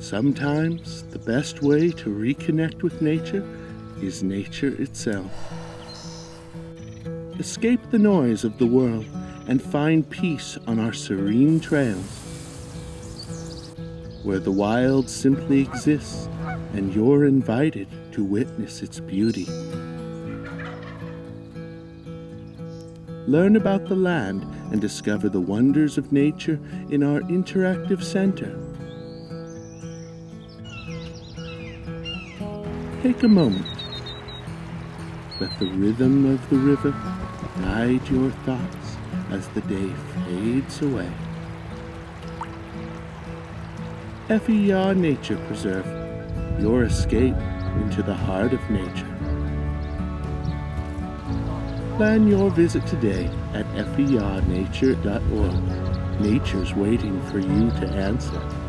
Sometimes the best way to reconnect with nature is nature itself. Escape the noise of the world and find peace on our serene trails, where the wild simply exists and you're invited to witness its beauty. Learn about the land and discover the wonders of nature in our interactive center. Take a moment. Let the rhythm of the river guide your thoughts as the day fades away. Effie Yeaw Nature Preserve, your escape into the heart of nature. Plan your visit today at effieyeawnature.org. Nature's waiting for you to answer.